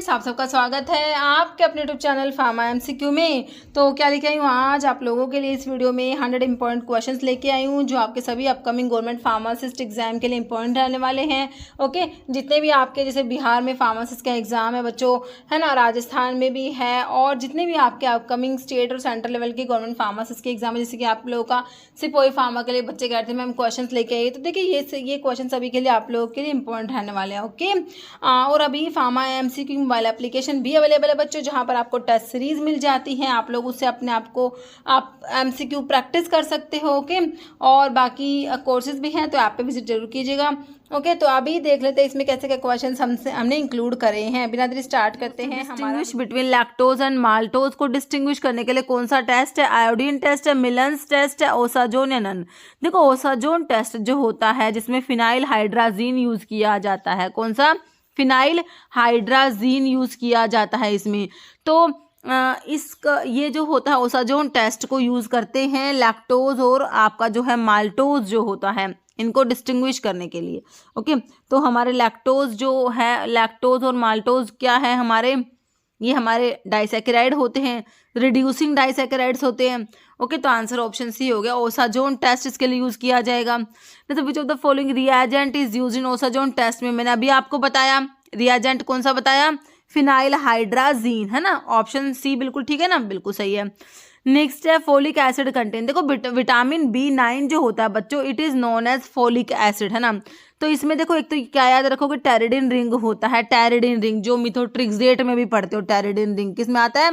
Students, आप सबका स्वागत है आपके अपने यूट्यूब चैनल फार्मा एमसीक्यू में। तो क्या लेके आई हूँ आज आप लोगों के लिए इस वीडियो में 100 इंपॉर्टेंट क्वेश्चंस लेके आई हूँ जो आपके सभी अपकमिंग गवर्नमेंट फार्मासिस्ट एग्जाम के लिए इंपॉर्टेंट रहने वाले हैं। ओके, जितने भी आपके जैसे बिहार में फार्मासिस्ट का एग्जाम है बच्चों, है ना, राजस्थान में भी है, और जितने भी आपके अपकमिंग स्टेट और सेंट्रल लेवल के गवर्नमेंट फार्मासिस्ट के एग्जाम है, जैसे कि आप लोगों का सिपोही फार्मा के लिए बच्चे कहते हैं मैम क्वेश्चन लेके आई, तो देखिए ये क्वेश्चन सभी के लिए आप लोगों के लिए इंपॉर्टेंट रहने वाले हैं। ओके, और अभी फार्मा एमसीक्यू मोबाइल एप्लीकेशन भी अवेलेबल है बच्चों, जहां पर आपको टेस्ट सीरीज मिल जाती हैं, आप लोग उससे अपने आप को आप एमसीक्यू प्रैक्टिस कर सकते हो। ओके, और बाकी कोर्सेज भी हैं, तो ऐप पे विजिट जरूर कीजिएगा। ओके, तो अभी देख लेते हैं इसमें कैसे क्या क्वेश्चन हमने इंक्लूड करे हैं। बिना देरी स्टार्ट करते हैं। Distinguish between lactose and maltose को डिस्टिंग्विश करने के लिए कौन सा टेस्ट है? आयोडीन टेस्ट है, मिलन्स टेस्ट है, ओसाजोन या नन? देखो, ओसाजोन टेस्ट जो होता है जिसमें फिनाइल हाइड्राजीन यूज किया जाता है, कौन सा? फिनाइल हाइड्राजीन यूज किया जाता है इसमें। तो इसका ये जो होता है ओसाजोन टेस्ट को यूज करते हैं लैक्टोज और आपका जो है माल्टोज जो होता है, इनको डिस्टिंग्विश करने के लिए। ओके, तो हमारे लैक्टोज जो है, लैक्टोज और माल्टोज क्या है हमारे? ये हमारे डाइसैकेराइड होते हैं, रिड्यूसिंग डाइसैकेराइड्स होते हैं। ओके, तो आंसर ऑप्शन सी हो गया। ओसाजोन टेस्ट इसके लिए यूज किया जाएगा। तो which of the following reagent is used in osazone test में? मैंने अभी आपको बताया रिएजेंट कौन सा बताया, फिनाइल हाइड्राजीन, है ना। ऑप्शन सी बिल्कुल ठीक है ना, बिल्कुल सही है। नेक्स्ट है फोलिक एसिड कंटेंट। देखो, विटामिन B9 जो होता है बच्चों, it is known as folic acid, है ना। तो इसमें देखो, एक तो क्या याद रखोगे, टेरिडिन रिंग होता है, टेरिडिन रिंग जो मिथोट्रिक्सेट में भी पढ़ते हो। टेरिडिन रिंग किस में आता है?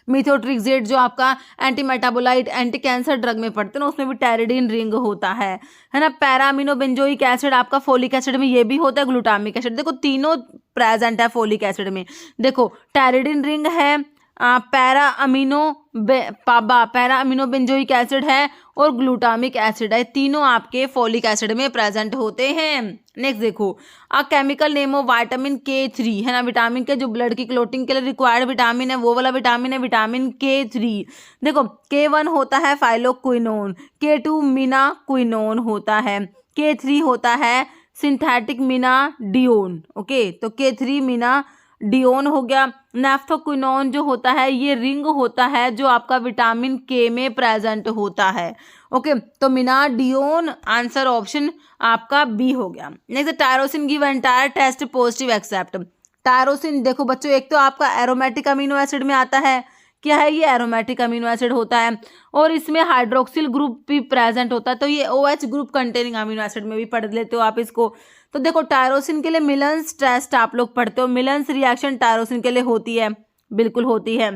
मिथोट्रिक्सेट जो आपका anti metabolite anti cancer drug में पढ़ते हैं ना, उसमें भी टेरिडिन रिंग होता है ना। पैरामिनो बेंजोइक एसिड आपका फोलिक एसिड में ये भी होता है, ग्लूटामिक एसिड, देखो तीनों प्रेजेंट है फोलिक एसिड में। देखो, टेरिडिन रिंग है, पैरा अमीनो बेंजोइक एसिड है और ग्लूटामिक एसिड है, तीनों आपके फोलिक एसिड में प्रेजेंट होते हैं। नेक्स्ट देखो, a chemical name of vitamin K3, है ना। विटामिन के जो ब्लड की क्लोटिंग के लिए रिक्वायर्ड विटामिन है, वो वाला विटामिन है विटामिन K3। देखो, K1 होता है फाइलोक्विनोन, K2 मीनाक्विनोन होता है, K3 होता है सिंथेटिक मीनाडियोन। ओके, तो K3 मीनाडियोन हो गया। नेफ्थोक्विनोन जो होता है ये रिंग होता है जो आपका विटामिन K में प्रेजेंट होता है। ओके, तो मीनाडियोन आंसर ऑप्शन आपका बी हो गया। Next, tyrosine give entire test positive except. Tyrosine देखो बच्चों, एक तो आपका एरोमेटिक अमीनो एसिड में आता है, क्या है ये? एरोमेटिक अमीनो एसिड होता है, और इसमें हाइड्रोक्सिल ग्रुप भी प्रेजेंट होता है, तो ये OH group containing amino acid में भी पढ़ लेते हो आप इसको। तो देखो, टायरोसिन के लिए मिलन्स टेस्ट आप लोग पढ़ते हो, मिलन्स रिएक्शन टायरोसिन के लिए होती है, बिल्कुल होती है।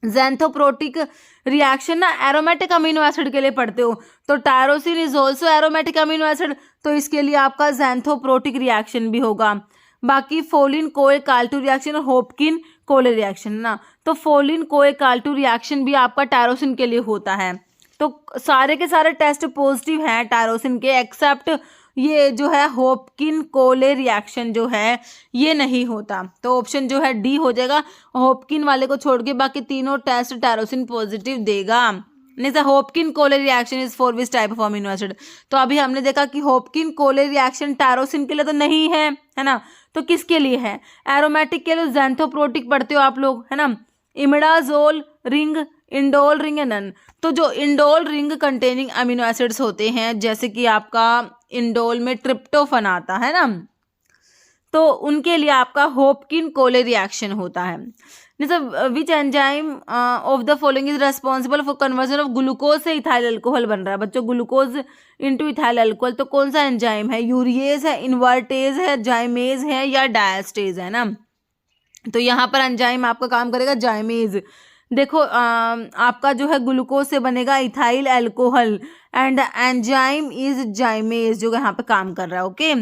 ज़ैंथोप्रोटिक रिएक्शन ना एरोमेटिक अमीनो एसिड के लिए पढ़ते हो, तो tyrosine is also aromatic amino acid, तो इसके लिए आपका ज़ैंथोप्रोटिक रिएक्शन भी होगा। बाकी फोलिन कोए काल्टू रिएक्शन और होपकिन कोले रिएक्शन ना, तो फोलिन कोए काल्टू रिएक्शन भी आपका टायरोसिन के लिए होता है। तो सारे के सारे टेस्ट पॉजिटिव हैं टायरोसिन के, एक्सेप्ट ये जो है होपकिन कोले रिएक्शन जो है ये नहीं होता, तो ऑप्शन जो है डी हो जाएगा। होपकिन वाले को छोड़ के बाकी तीनों टेस्ट टायरोसिन पॉजिटिव देगा। नहीं, होपकिन कोले reaction is for which type of amino acid? तो अभी हमने देखा कि होपकिन कोले रिएक्शन टायरोसिन के लिए तो नहीं है, है ना। तो किसके लिए है? एरोमेटिक के लिए ज़ैंथोप्रोटिक पढ़ते हो आप लोग, है ना। इमिडाजोल रिंग, इंडोल रिंग या नन? तो जो indole ring containing amino acids होते हैं, जैसे कि आपका इंडोल में ट्रिप्टोफन आता है ना, तो उनके लिए आपका होपकिन कोले रिएक्शन होता है। Which enzyme of the following is responsible for conversion of glucose से इथाइल अल्कोहल बन रहा है बच्चों, ग्लूकोज इनटू इथाइल अल्कोहल, तो कौन सा एंजाइम है? यूरिएज है, इन्वर्टेज है, जाइमेज है या डायस्टेज है ना। तो यहाँ पर एंजाइम आपका काम करेगा जाइमेज। देखो, आपका जो है ग्लूकोज से बनेगा ethyl alcohol and enzyme is जाइमेज जो यहाँ पे काम कर रहा है। ओके,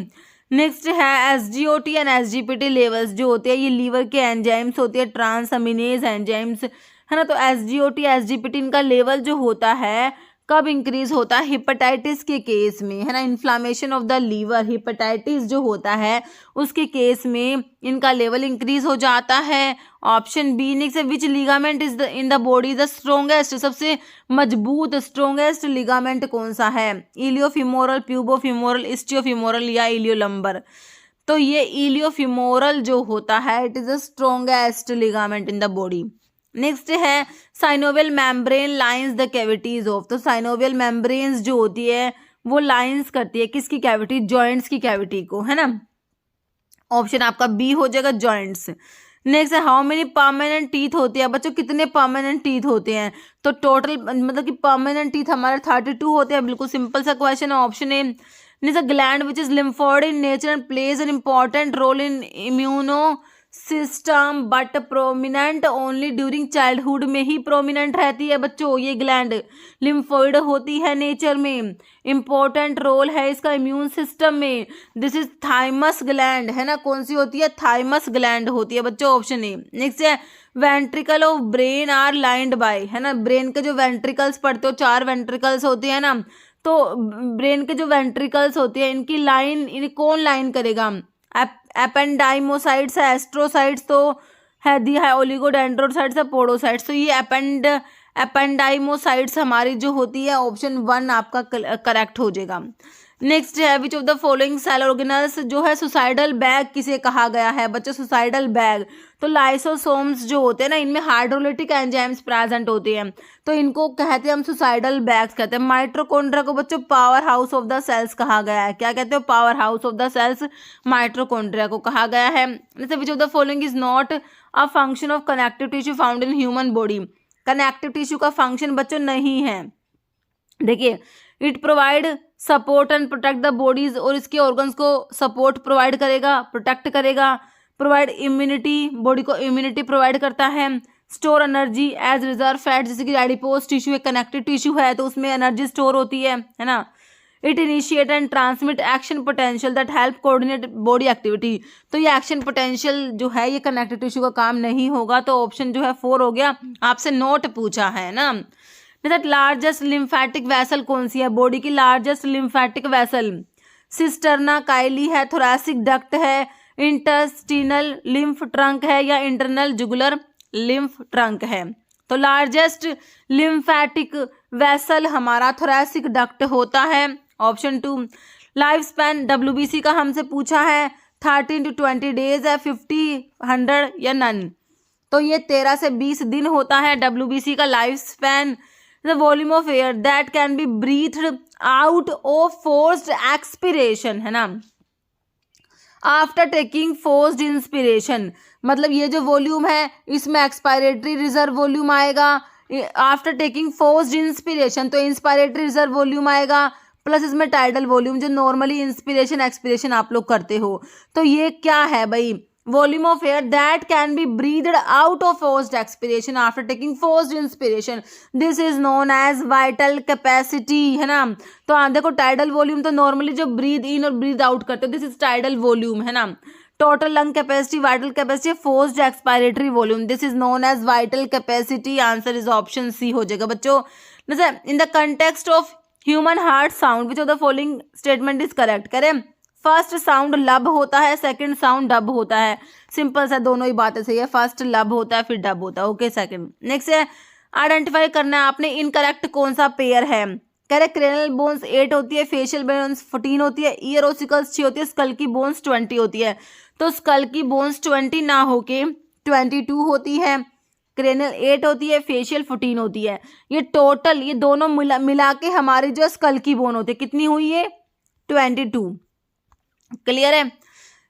नेक्स्ट है SGOT एंड SGPT लेवल्स जो होते हैं, ये लीवर के एंजाइम्स होते हैं, ट्रांस अमीनेज एंजाइम्स, है ना। तो SGOT SGPT इनका लेवल जो होता है कब इंक्रीज होता है? हेपेटाइटिस के केस में, है ना। Inflammation of the liver, hepatitis जो होता है उसके केस में इनका लेवल इंक्रीज हो जाता है। Option B. Next, which ligament is in the body the strongest, सबसे मजबूत स्ट्रोंगेस्ट लिगामेंट कौन सा है? इलियोफिमोरल, प्यूबोफिमोरल, इस्टियोफिमोरल या इलियोलंबर? तो ये इलियोफिमोरल जो होता है it is the strongest ligament in the body. Next है synovial membrane lines the cavities of. तो साइनोवियल मेम्ब्रेन्स जो होती है वो लाइंस करती है किसकी कैविटी, जॉइंट्स की कैविटी को, है ना। ऑप्शन आपका बी हो जाएगा, जॉइंट्स। नेक्स्ट है हाउ मेनी परमानेंट टीथ होती है। बच्चों कितने परमानेंट टीथ होते हैं, तो टोटल मतलब कि परमानेंट टीथ हमारे 32 होते हैं। बिल्कुल सिंपल सा क्वेश्चन है, ऑप्शन ए। नेक्स्ट है gland which is lymphoid in nature and plays an important role in immuno system but prominent only during childhood में ही प्रोमिनेंट रहती है। बच्चों ये ग्लैंड लिम्फोइड होती है नेचर में, इंपॉर्टेंट रोल है इसका इम्यून सिस्टम में। दिस इज थाइमस ग्लैंड, है ना। कौन सी होती है, थाइमस ग्लैंड होती है बच्चों, ऑप्शन ए। नेक्स्ट है ventricle of brain are lined by, है ना। ब्रेन के जो वेंट्रिकल्स पढ़ते हो 4 वेंट्रिकल्स होते हैं ना, तो ब्रेन के जो वेंट्रिकल्स होते हैं इनकी लाइन, इन्हें कौन लाइन करेगा, एपेंडाइमोसाइट्स है, एस्ट्रोसाइट्स तो है दी है, ओलिगोडेंड्रोसाइट्स है, पोडोसाइट्स। तो ये एपेंडाइमोसाइट्स हमारी जो होती है ऑप्शन 1 आपका करेक्ट हो जाएगा। नेक्स्ट है which of the following cell organelles जो है सुसाइडल बैग किसे कहा गया है। बच्चों सुसाइडल बैग, तो लाइसोसोम्स जो होते हैं ना इनमें हाइड्रोलिटिक एंजाइम्स प्रेजेंट होते हैं, तो इनको कहते हैं हम सुसाइडल बैग्स कहते हैं। माइटोकॉन्ड्रिया को बच्चों power house of the cells कहा गया है। क्या कहते हो, power house of the cells mitochondria को कहा गया है। जैसे which of the following is not a function of connective tissue found in human body. Connective tissue का फंक्शन बच्चों नहीं है। देखिए it provide support and protect the bodies, और इसके ऑर्गन्स को सपोर्ट प्रोवाइड करेगा, प्रोटेक्ट करेगा। प्रोवाइड इम्यूनिटी, बॉडी को इम्यूनिटी प्रोवाइड करता है। Store energy as reserve fat, जैसे कि एडिपोज टिश्यू एक कनेक्टिव टिश्यू है तो उसमें एनर्जी स्टोर होती है ना। It initiate and transmit action potential that help coordinate body activity. तो ये एक्शन पोटेंशियल जो है ये कनेक्टिव टिश्यू का काम नहीं होगा, तो ऑप्शन जो है 4 हो गया। आपसे नोट पूछा है ना। लार्जेस्ट लिम्फेटिक वेसल कौन सी है, बॉडी की लार्जेस्ट लिम्फेटिक वेसल सिस्टर्ना काइली है, थोरैसिक डक्ट है, इंटेस्टिनल लिम्फ ट्रंक है, या इंटरनल जुगुलर लिम्फ ट्रंक है। तो लार्जेस्ट लिम्फेटिक वेसल हमारा थोरैसिक डक्ट होता है, ऑप्शन 2। लाइफ स्पैन WBC का हमसे पूछा है 13 to 20 डेज है, 50, 100 या नन। तो ये 13 से 20 दिन होता है WBC का life span. The volume of air that can be breathed out of forced expiration, है ना, आफ्टर टेकिंग फोर्स्ड इंस्पिरेशन। मतलब ये जो वॉल्यूम है इसमें एक्सपायरेटरी रिजर्व वॉल्यूम आएगा, आफ्टर टेकिंग फोर्स्ड इंस्पिरेशन तो इंस्पायरेटरी रिजर्व वॉल्यूम आएगा, प्लस इसमें टाइडल वॉल्यूम जो नॉर्मली इंस्पिरेशन एक्सपिरेशन आप लोग करते हो। तो ये क्या है भाई, volume of air that can be breathed out of forced expiration after taking forced inspiration, this is known as vital capacity, है ना। तो देखो टाइडल वॉल्यूम तो नॉर्मली जो ब्रीथ इन और ब्रीथ आउट करते हो दिस इज टाइडल वॉल्यूम, है ना। Total lung capacity, vital capacity, forced expiratory volume, this is known as vital capacity. Answer is option C हो जाएगा बच्चों। जैसे in the context of human heart sound which of the following statement is correct. करें, first sound lub होता है, second sound dub होता है। Simple सा दोनों ही बातें सही है, फर्स्ट लब होता है फिर डब होता है। Okay second. नेक्स्ट है आइडेंटिफाई करना है आपने इनकरेक्ट कौन सा पेयर है। कह रहे क्रेनल बोन्स 8 होती है, फेशियल बोन्स 14 होती है, ईयर ओसिकल्स 6 होती है, स्कल की बोन्स 20 होती है। तो स्कल की बोन्स 20 ना होके 22 होती है, क्रेनल 8 होती है, फेशियल 14 होती है। ये टोटल ये दोनों मिला के हमारी जो स्कल की बोन होती है कितनी हुई है 22। क्लियर है।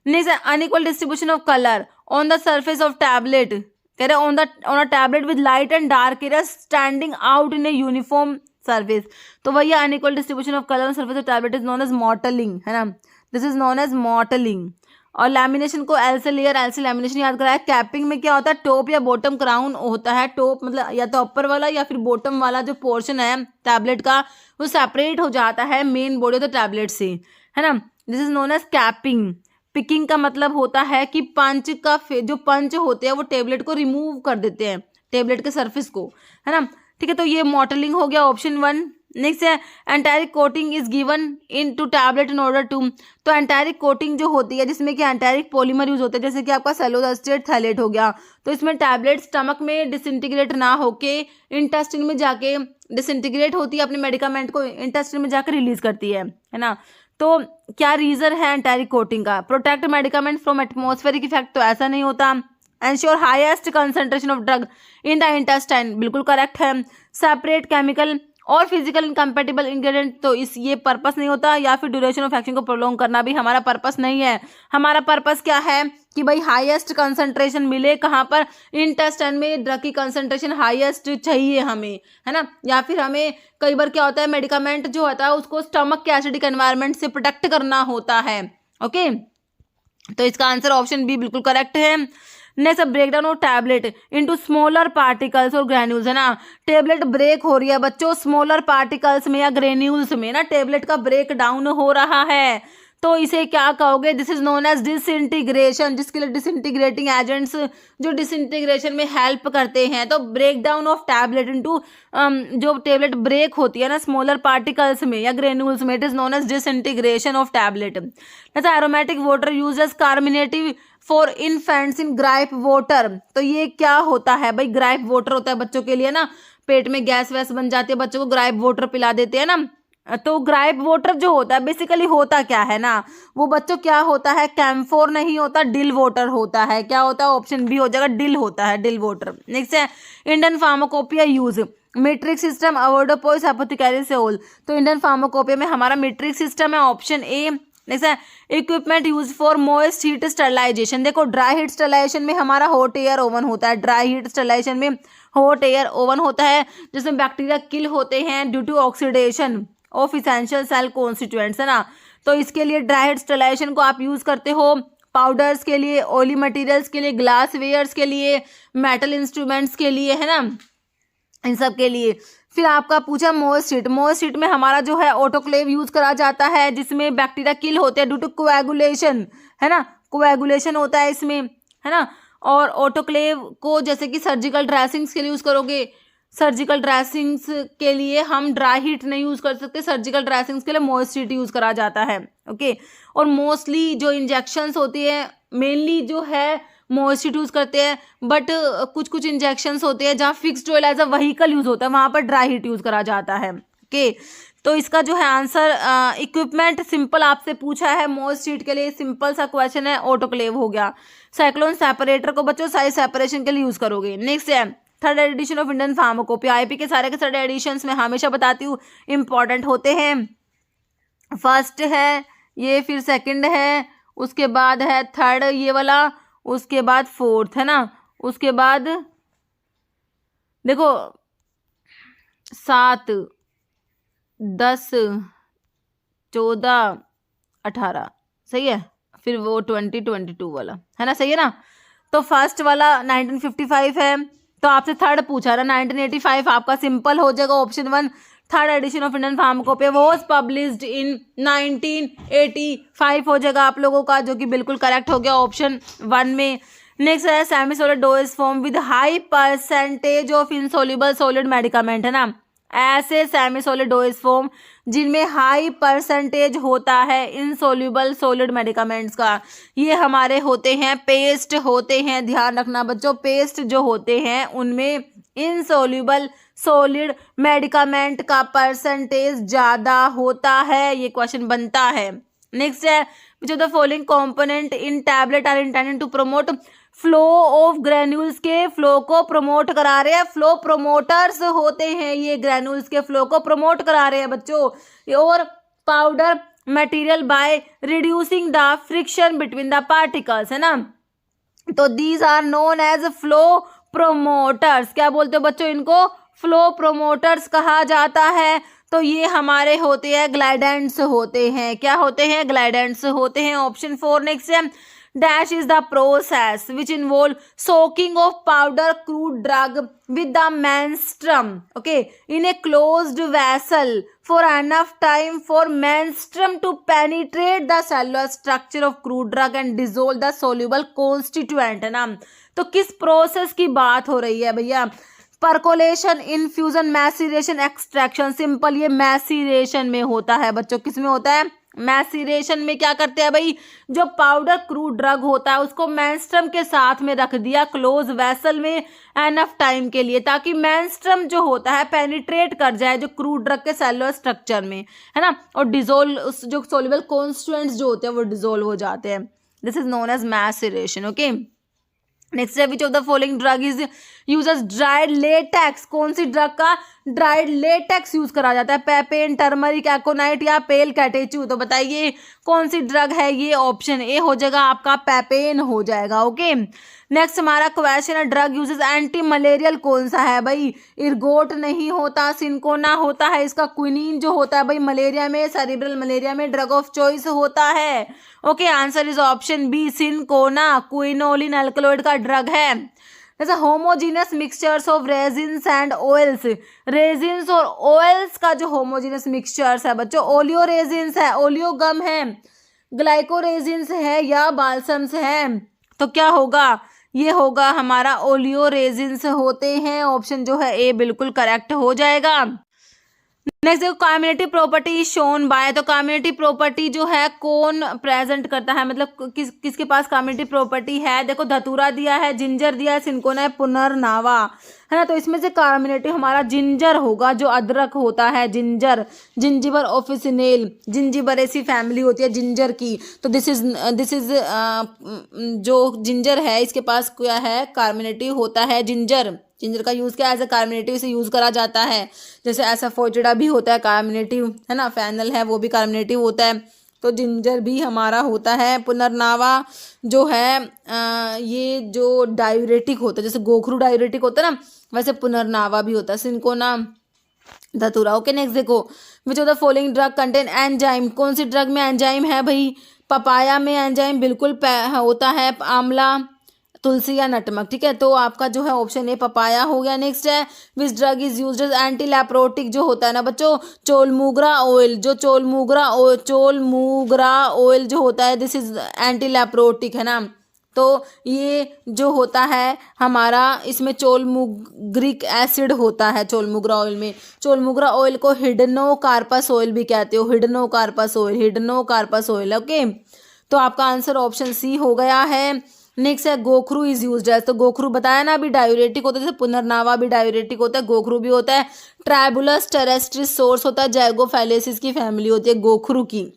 नेक्स्ट है unequal distribution of colour on the surface of tablet. कह रहे on a tablet with light and dark area standing out in a uniform surface. तो वही unequal distribution of colour on surface of tablet is known as mottling, है ना। This is known as mottling. और lamination को L से layer, L से lamination याद कराया। कैपिंग में क्या होता है, टॉप या बॉटम क्राउन होता है। टॉप मतलब या तो अपर वाला या फिर बॉटम वाला जो पोर्शन है टैबलेट का वो सेपरेट हो जाता है मेन बॉडी तो टैबलेट से, है ना। This is known as capping. Picking का मतलब होता है कि पंच का जो पंच होते हैं वो टेबलेट को रिमूव कर देते हैं, टेबलेट के सरफेस को, है ना। ठीक है, तो ये मॉटलिंग हो गया ऑप्शन 1। नेक्स्ट है enteric coating is given in to tablet in order to. तो एंटायरिक कोटिंग जो होती है जिसमें कि एंटायरिक पॉलीमर यूज होते हैं, जैसे कि आपका सेलुलोसिस्टेट थैलेट हो गया, तो इसमें टैबलेट स्टमक में डिसइंटीग्रेट ना होके इंटेस्टिन में जाके डिसइंटीग्रेट होती है, अपने मेडिकामेंट को इंटेस्टिन में जाकर रिलीज करती है ना। तो क्या रीजन है एंटारिक कोटिंग का? Protect medicament from atmospheric effect, तो ऐसा नहीं होता। Ensure highest concentration of drug in the intestine, बिल्कुल करेक्ट है। सेपरेट केमिकल और फिजिकल इनकम्पेटिबल इंग्रेडिएंट, तो इस ये पर्पस नहीं होता। या फिर ड्यूरेशन ऑफ एक्शन को प्रोलॉन्ग करना भी हमारा पर्पस नहीं है। हमारा पर्पस क्या है कि भाई हाईएस्ट कंसंट्रेशन मिले, कहाँ पर? इंटेस्टाइन में ड्रग की कंसंट्रेशन हाईएस्ट चाहिए हमें, है ना। या फिर हमें कई बार क्या होता है, मेडिकामेंट जो होता है उसको स्टमक के एसिडिक एनवायरनमेंट से प्रोटेक्ट करना होता है। ओके, तो इसका आंसर ऑप्शन बी बिल्कुल करेक्ट है। Next, breakdown of tablet into smaller particles और ग्रेन्यूल्स, है ना। टेबलेट ब्रेक हो रही है बच्चों स्मॉलर पार्टिकल्स में या ग्रेन्यूल्स में ना, टेबलेट का ब्रेक डाउन हो रहा है, तो इसे क्या कहोगे? This is known as disintegration, जिसके लिए डिसइंटीग्रेटिंग एजेंट्स जो डिसइंटीग्रेशन में हेल्प करते हैं। तो break down of tablet into जो टेबलेट ब्रेक होती है ना स्मॉलर पार्टिकल्स में या ग्रेन्यूल्स में, it is known as disintegration of tablet. जैसे aromatic water use as carminative for infants in gripe water, तो ये क्या होता है भाई? ग्राइप वाटर होता है बच्चों के लिए ना, पेट में गैस वैस बन जाती है, बच्चों को ग्राइप वाटर पिला देते हैं ना। तो ग्राइप वाटर जो होता है बेसिकली होता क्या है ना, वो बच्चों क्या होता है? कैम्फोर नहीं होता, डिल वाटर होता है। क्या होता है? ऑप्शन बी हो जाएगा, डिल होता है, डिल वाटर। नेक्स्ट है Indian pharmacopoeia use metric system avoirdupois apothecaries, तो इंडियन फार्माकोपिया में हमारा मीट्रिक सिस्टम है, ऑप्शन ए। नेक्स्ट है equipment use for moist heat sterilization, देखो ड्राई हीट स्टरलाइजेशन में हमारा हॉट एयर ओवन होता है, ड्राई हीट स्टरलाइजेशन में हॉट एयर ओवन होता है, जिसमें बैक्टीरिया किल होते हैं due to oxidation of essential cell constituents, है ना। तो इसके लिए ड्राई हीट स्टरलाइजेशन को आप यूज करते हो पाउडर्स के लिए, ऑयली मटेरियल्स के लिए, ग्लास वेयर्स के लिए, मेटल इंस्ट्रूमेंट्स के लिए, है ना, इन सब के लिए। फिर आपका पूछा मोइस्ट हीट, मोइस्ट हीट में हमारा जो है ऑटोक्लेव यूज करा जाता है, जिसमें बैक्टीरिया किल होते हैं ड्यू टू कोएगुलेशन, है ना, कोएगुलेशन होता है इसमें, है ना। और ऑटोक्लेव को जैसे कि सर्जिकल ड्रेसिंग्स के लिए यूज करोगे, सर्जिकल ड्रेसिंग्स के लिए हम ड्राई हीट नहीं यूज कर सकते, सर्जिकल ड्रेसिंग्स के लिए मॉइस्ट हीट यूज करा जाता है। ओके, और मोस्टली जो इंजेक्शंस होती है मेनली जो है मॉइस्ट हीट यूज करते हैं, बट कुछ कुछ इंजेक्शंस होते हैं जहाँ fixed oil as a vehicle use होता है, वहां पर ड्राई हीट यूज करा जाता है। ओके, तो इसका जो है आंसर इक्विपमेंट सिंपल आपसे पूछा है, मॉइस्ट हीट के लिए सिंपल सा क्वेश्चन है, ऑटोक्लेव हो गया। साइक्लोन सेपरेटर को बच्चों साइज सेपरेशन के लिए यूज करोगे। नेक्स्ट है third edition of Indian pharmacopoeia, IP के सारे एडिशंस में हमेशा बताती हूँ इंपॉर्टेंट होते हैं। फर्स्ट है ये, फिर सेकंड है, उसके बाद है थर्ड ये वाला, उसके बाद फोर्थ, है ना, उसके बाद देखो 7, 10, 14, 18, सही है, फिर वो 2022 वाला, है ना, सही है ना। तो फर्स्ट वाला 1955 है, तो आपसे थर्ड पूछा ना 1985, आपका सिंपल हो जाएगा option 1। Third edition of Indian pharmacopoeia was published in 1985 हो जाएगा आप लोगों का, जो कि बिल्कुल करेक्ट हो गया ऑप्शन 1 में। नेक्स्ट है semi solid dose form with high percentage of insoluble solid medicament, है ना। ऐसे सेमी सॉलिड डोज फॉर्म जिनमें हाई परसेंटेज होता है इनसोल्यूबल सॉलिड मेडिकामेंट्स का, ये हमारे होते हैं पेस्ट होते हैं, ध्यान रखना बच्चों, पेस्ट जो होते हैं उनमें इनसोल्यूबल सॉलिड मेडिकामेंट का परसेंटेज ज़्यादा होता है, ये क्वेश्चन बनता है। नेक्स्ट है which of the following component in tablet are intended to promote flow of granules, के फ्लो को प्रमोट करा रहे हैं, फ्लो प्रोमोटर्स होते हैं ये, ग्रेन्यूल्स के फ्लो को प्रमोट करा रहे हैं बच्चों। और powder material by reducing the friction between the particles, है ना, तो these are known as flow promoters. क्या बोलते हो बच्चों इनको? फ्लो प्रोमोटर्स कहा जाता है। तो ये हमारे होते हैं ग्लाइडेंट्स होते हैं, क्या होते हैं? ग्लाइडेंट्स होते हैं, ऑप्शन 4। नेक्स्ट है dash is the process which involve soaking of powder crude drug with the menstruum, okay, in a closed vessel for enough time for menstruum to penetrate the cellular structure of crude drug and dissolve the soluble constituent, है ना। तो किस process की बात हो रही है भैया? Percolation, infusion, maceration, extraction. Simple ये मैसीरेशन में होता है बच्चों, किस में होता है? मैसिरेशन में क्या करते हैं भाई, जो पाउडर क्रूड ड्रग होता है उसको मेंस्ट्रम के साथ में रख दिया क्लोज वेसल में एनफ टाइम के लिए, ताकि मेंस्ट्रम जो होता है पेनिट्रेट कर जाए जो क्रूड ड्रग के सेलुलर स्ट्रक्चर में, है ना, और डिजोल्व, उस जो सोल्यूबल कॉन्स्टिट्यूएंट्स जो होते हैं वो डिजोल्व हो जाते हैं। This is known as maceration. Okay, next है which of the following drug is uses dried latex, कौन सी ड्रग का ड्राइड लेटेक्स यूज करा जाता है, पेपेन, टर्मरिक, एकोनाइट या पेल कैटेचू। तो बताइए कौन सी ड्रग है ये, ऑप्शन ए हो जाएगा आपका पेपेन हो जाएगा। ओके, नेक्स्ट हमारा क्वेश्चन है ड्रग यूजेस एंटी मलेरियल कौन सा है भाई, इर्गोट नहीं होता, सिंकोना होता है, इसका क्विनीन जो होता है भाई मलेरिया में, सेरिब्रल मलेरिया में ड्रग ऑफ चॉइस होता है। Okay, answer is option B cinchona, quinoline alkaloid का ड्रग है। जैसे homogeneous mixtures of resins and oils, resins और ऑयल्स का जो होमोजीनियस मिक्सचर्स है बच्चों, ओलियो रेजिन्स है, ओलियो गम है, ग्लाइको रेजिन्स है या बाल्सम्स है, तो क्या होगा, ये होगा हमारा ओलियो रेजिन्स होते हैं। ऑप्शन जो है ए बिल्कुल करेक्ट हो जाएगा। नेक्स्ट देखो कम्युनिटी प्रॉपर्टी शोन बाय, तो कम्युनिटी प्रॉपर्टी जो है कौन प्रेजेंट करता है, मतलब किसके पास कम्युनिटी प्रॉपर्टी है, देखो धतूरा दिया है, जिंजर दिया है, सिंकोना है, पुनर्नावा, है ना, तो इसमें से कम्युनिटी हमारा जिंजर होगा, जो अदरक होता है जिंजर, जिंजिबर ऑफिसिनेल, जिंजिबरेसी फैमिली होती है जिंजर की, तो दिस इज जो जिंजर है इसके पास क्या है, कम्युनिटी होता है जिंजर, जिंजर का यूज़ क्या एज ए कार्मिनेटिव से यूज़ करा जाता है, जैसे एसाफोइटिडा भी होता है कार्मिनेटिव, है ना, फेनल है वो भी कार्मिनेटिव होता है, तो जिंजर भी हमारा होता है। पुनर्नावा जो है ये जो डायूरेटिक होता है, जैसे गोखरू डायूरेटिक होता है ना, वैसे पुनर्नावा भी होता है, सिंकोना, धतूरा। ओके, नेक्स्ट देखो विच of the following drug contain enzyme, कौन सी ड्रग में एंजाइम है भाई, पपाया में एंजाइम बिल्कुल होता है, आंवला, तुलसी या नटमक, ठीक है, तो आपका जो है ऑप्शन ए पपाया हो गया। नेक्स्ट है which drug is used as anti leprotic, जो होता है ना बच्चों चोलमूगरा ऑयल, जो चोलमूगरा ऑयल जो होता है दिस इज एंटी लैप्रोटिक, है ना, तो ये जो होता है हमारा इसमें चोलमुग्रिक एसिड होता है चोलमुग्रा ऑयल में, चोलमुग्रा ऑयल को हिडनोकार्पस ऑयल भी कहते हो, हिडनोकार्पस ऑयल। ओके, तो आपका आंसर ऑप्शन सी हो गया है। नेक्स्ट है गोखरू इज यूज्ड एज, तो गोखरू बताया ना अभी डायूरेटिक होता है, जैसे पुनर्नावा भी डायूरेटिक होता है, गोखरू भी होता है, ट्राइबुलस टेरेस्ट्रिस सोर्स होता है, जैगोफैलेसिस की फैमिली होती है गोखरू की।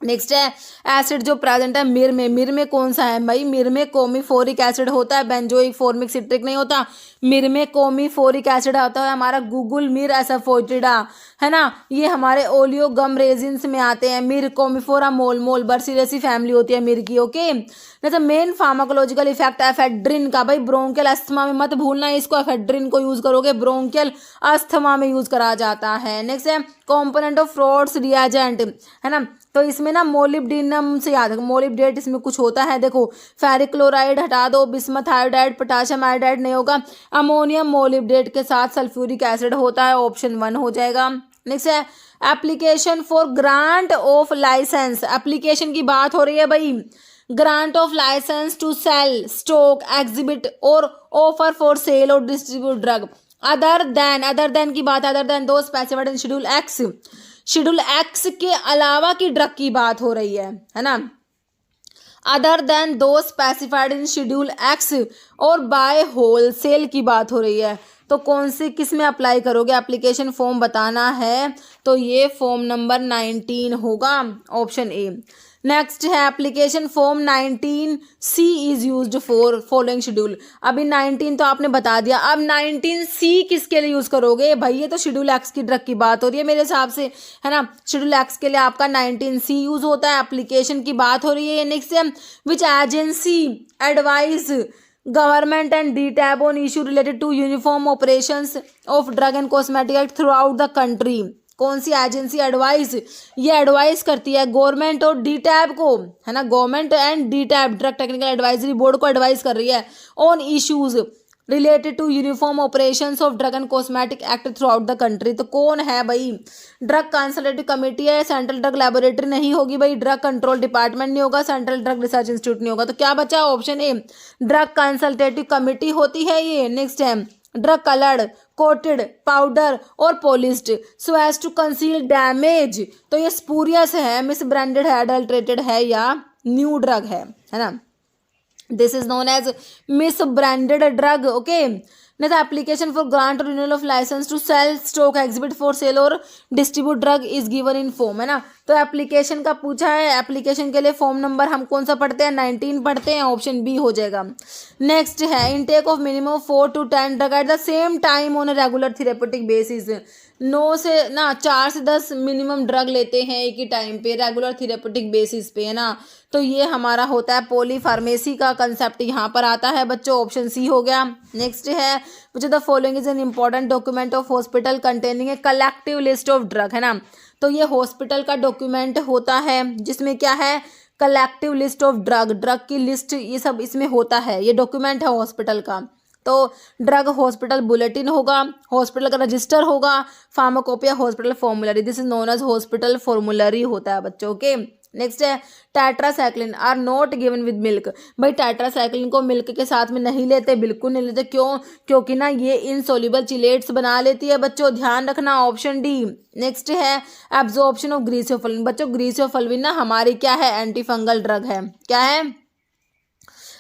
नेक्स्ट है एसिड जो प्रेजेंट है मिर में कौन सा है भाई, मिर में कोमीफोरिक एसिड होता है, बेंजोइक फॉर्मिक सिट्रिक नहीं होता, मिर में कोमीफोरिक एसिड होता है हमारा गूगल मिर एसाफोइटिडा, है ना, ये हमारे ओलियो गम रेजिन्स में आते हैं, मिर कोमिफोरा मोल बर्सिलेसी फैमिली होती है मिर की। ओके, जैसे मेन फार्माकोलॉजिकल इफेक्ट एफेड्रिन का भाई, ब्रोंकियल अस्थमा में मत भूलना इसको, एफेड्रिन को यूज करोगे ब्रोंकियल अस्थमा में यूज करा जाता है। नेक्स्ट है कॉम्पोनेंट ऑफ फ्रॉड्स रिएजेंट, है ना, तो इसमें ना मोलिब्डेनम से याद है, मोलिब्डेट इसमें कुछ होता है, देखो फेरिक क्लोराइड हटा दो, बिस्मथ आयोडाइड, पोटाशियम आयोडाइड नहीं होगा, अमोनियम मोलिब्डेट के साथ सल्फ्यूरिक एसिड होता है, ऑप्शन 1 हो जाएगा। नेक्स्ट है application for grant of license, application की बात हो रही है भाई, grant of licence to sell, stock, exhibit और ऑफर फॉर सेल और डिस्ट्रीब्यूट ड्रग अदर देन की बात, other than those specified in schedule X के अलावा की ड्रग की बात हो रही है ना, other than those specified in schedule x और बाय होलसेल की बात हो रही है, तो कौन सी किस में अप्लाई करोगे, एप्लीकेशन फॉर्म बताना है, तो ये फॉर्म नंबर 19 होगा, ऑप्शन ए। नेक्स्ट है application form 19C is used for following schedule, अभी 19 तो आपने बता दिया, अब 19C किसके लिए यूज करोगे भाई, ये तो शेड्यूल एक्स की ड्रग की बात हो रही है मेरे हिसाब से, है ना, शेड्यूल एक्स के लिए आपका 19C यूज होता है, एप्लीकेशन की बात हो रही है। नेक्स्ट है which agency advise government and DTAB on issue related to uniform operations of drug and cosmetic act throughout the country, कौन सी एजेंसी एडवाइस करती है गवर्नमेंट और डीटैब को, है ना, government and DTAB drug technical advisory board को advice कर रही है on issues related to uniform operations of drug and cosmetic act throughout the country, तो कौन है भाई, ड्रग कंसल्टेटिव कमेटी है, सेंट्रल ड्रग लेबोरेटरी नहीं होगी भाई, ड्रग कंट्रोल डिपार्टमेंट नहीं होगा, सेंट्रल ड्रग रिसर्च इंस्टीट्यूट नहीं होगा, तो क्या बचा option A drug consultative committee होती है ये। नेक्स्ट है ड्रग कलर्ड, कोटेड, पाउडर और polished so as to conceal damage. तो ये स्पूरियस है, मिस ब्रांडेड है, अडल्ट्रेटेड है या न्यू ड्रग है ना। This is known as misbranded drug. Okay, next application for grant or renewal of licence to sell, stock, exhibit for sale और distribute drug is given in form, है ना। तो application का पूछा है, application के लिए फॉर्म नंबर हम कौन सा पढ़ते हैं, 19 पढ़ते हैं, ऑप्शन बी हो जाएगा। नेक्स्ट है intake of minimum 4 to 10 drug at the same time on regular therapeutic basis. 4 से 10 मिनिमम ड्रग लेते हैं एक ही टाइम पे रेगुलर थेरेपेटिक बेसिस पे, है ना। तो ये हमारा होता है पॉलीफार्मेसी का कंसेप्ट यहाँ पर आता है बच्चों, ऑप्शन सी हो गया। नेक्स्ट है which the following is an important document of hospital containing a collective list of drug, है ना। तो ये हॉस्पिटल का डॉक्यूमेंट होता है जिसमें क्या है, collective list of drug, drug की लिस्ट ये सब इसमें होता है, ये डॉक्यूमेंट है हॉस्पिटल का। तो ड्रग हॉस्पिटल बुलेटिन होगा, हॉस्पिटल का रजिस्टर होगा, pharmacopoeia hospital formulary, this is known as hospital formulary होता है बच्चों के। नेक्स्ट है tetracycline are not given with milk. भाई टेट्रासाइक्लिन को मिल्क के साथ में नहीं लेते, बिल्कुल नहीं लेते, क्यों, क्योंकि ना ये इनसोल्यूबल चिलेट्स बना लेती है बच्चों, ध्यान रखना, ऑप्शन डी। नेक्स्ट है एब्जॉर्प्शन ऑफ ग्रीसियोफल्विन। बच्चों ग्रीसियोफल्विन ना हमारी क्या है, एंटी फंगल ड्रग है, क्या है,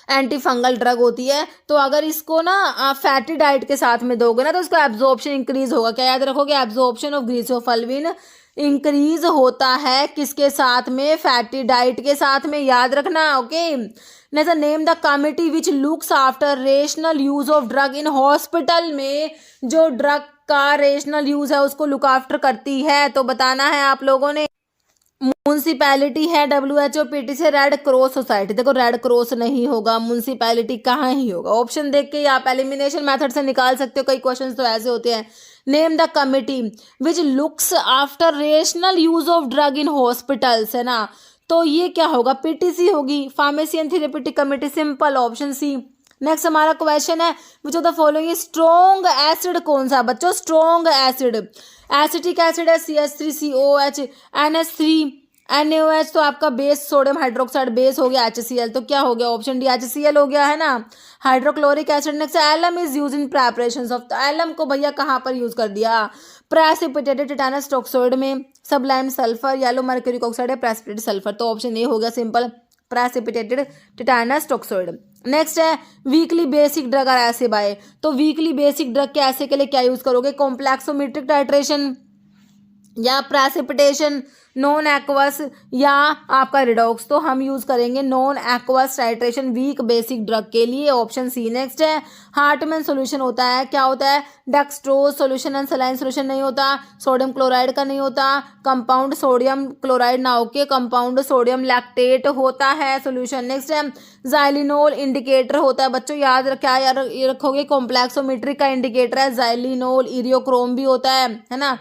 एंटी फंगल ड्रग होती है। तो अगर इसको ना फैटी डाइट के साथ में दोगे ना तो उसका एब्जॉर्प्शन इंक्रीज होगा, क्या याद रखोगे, एब्जॉर्प्शन ऑफ ग्रीसियोफल्विन इंक्रीज होता है किसके साथ में, फैटी डाइट के साथ में, याद रखना। Okay, next name the committee which looks after rational use of drug in hospital में जो ड्रग का रेशनल यूज है उसको लुक आफ्टर करती है, तो बताना है आप लोगों ने। म्यूनसिपैलिटी है, WHO, PT से रेड क्रॉस सोसाइटी। देखो रेड क्रॉस नहीं होगा, म्यूनसिपैलिटी कहाँ ही होगा, ऑप्शन देख के आप एलिमिनेशन मेथड से निकाल सकते हो, कई क्वेश्चंस तो ऐसे होते हैं। Name the committee which looks after rational use of drug in hospitals, है ना। तो ये क्या होगा, PTC होगी, pharmacy and therapeutic committee, simple, option C. Next हमारा क्वेश्चन है which of the following strong acid कौन सा बच्चों, स्ट्रॉन्ग एसिड, एसिटिक एसिड है CH3COH, NH3 NaOH, तो आपका बेस सोडियम हाइड्रोक्साइड बेस हो गया HCl, तो क्या हो गया, ऑप्शन डी HCl हो गया, है ना। Hydrochloric acid. Next alum is use in preparation of, तो एलम को भैया कहाँ पर यूज कर दिया, प्रेसिपिटेटेड टिटानस टॉक्साइड में, sublime sulphur, yellow mercuric oxide है, प्रेसिपिटेटेड सल्फर, तो ऑप्शन ए हो गया simple, precipitated tetanus toxoid. Next है वीकली बेसिक ड्रग और ऐसे बाय, तो वीकली बेसिक ड्रग के ऐसे के लिए क्या यूज करोगे, कॉम्प्लेक्सोमेट्रिक टाइट्रेशन या प्रेसिपिटेशन, नॉन एक्वस या आपका रिडॉक्स, तो हम यूज करेंगे non aqueous titration weak basic drug के लिए, ऑप्शन सी। नेक्स्ट है हार्टमैन सॉल्यूशन होता है, क्या होता है, dextrose solution and saline solution नहीं होता, सोडियम क्लोराइड का नहीं होता, कंपाउंड सोडियम क्लोराइड ना होके कंपाउंड सोडियम लैक्टेट होता है सॉल्यूशन। नेक्स्ट है जाइलिनोल इंडिकेटर होता है बच्चों, याद क्या याद रखोगे, कॉम्प्लेक्सोमेट्रिक का इंडिकेटर है जाइलिनोल, इरियोक्रोम भी होता है ना।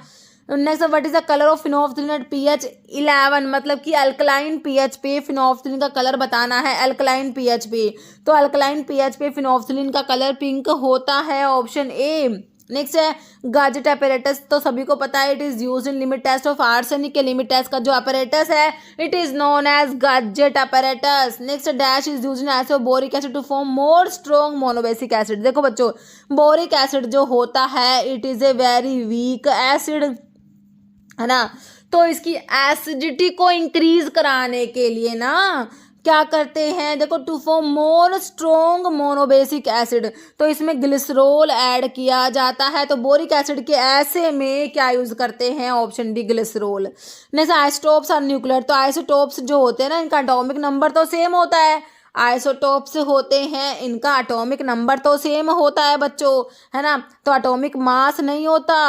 Next what is the colour of phenolphthalein at pH 11, मतलब कि अल्कलाइन pH पे फिनोल्फथालीन का कलर बताना है, अल्कलाइन pH पे, तो अल्कलाइन pH पे फिनोल्फथालीन का कलर पिंक होता है, ऑप्शन ए। नेक्स्ट है गाजेट अपैरेटस, तो सभी को पता है it is used in limit test of arsenic के लिमिट टेस्ट का जो अपैरेटस है it is known as Gutzeit apparatus. Next dash is used in acid boric acid to form more strong monobasic acid. देखो बच्चों boric acid जो होता है it is a very weak acid, है ना। तो इसकी एसिडिटी को इंक्रीज कराने के लिए ना क्या करते हैं, देखो to form more strong monobasic acid, तो इसमें ग्लिसरॉल ऐड किया जाता है, तो बोरिक एसिड के ऐसे में क्या यूज करते हैं, option D glycerol. Next isotopes और न्यूक्लियर, तो आइसोटोप्स जो होते हैं ना इनका एटॉमिक नंबर तो सेम होता है, आइसोटोप्स होते हैं इनका एटॉमिक नंबर तो सेम होता है बच्चों, है ना। तो एटॉमिक मास नहीं होता,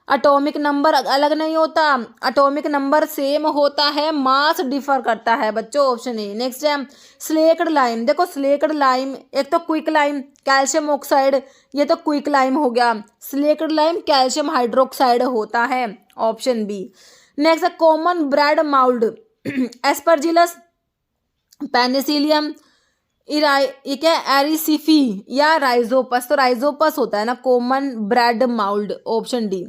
एटॉमिक नंबर अलग नहीं होता, एटॉमिक नंबर सेम होता है, मास डिफर करता है बच्चों, ऑप्शन ए। नेक्स्ट है स्लेक्ड लाइम, देखो स्लेक्ड लाइम एक तो क्विक लाइम कैल्शियम ऑक्साइड, ये तो क्विक लाइम हो गया, स्लेक्ड लाइम कैल्शियम हाइड्रोक्साइड होता है, ऑप्शन बी। नेक्स्ट है common bread mould Aspergillus Penicillium ये क्या एरिसिफी या राइजोपस, तो राइजोपस होता है ना common bread mould, option D.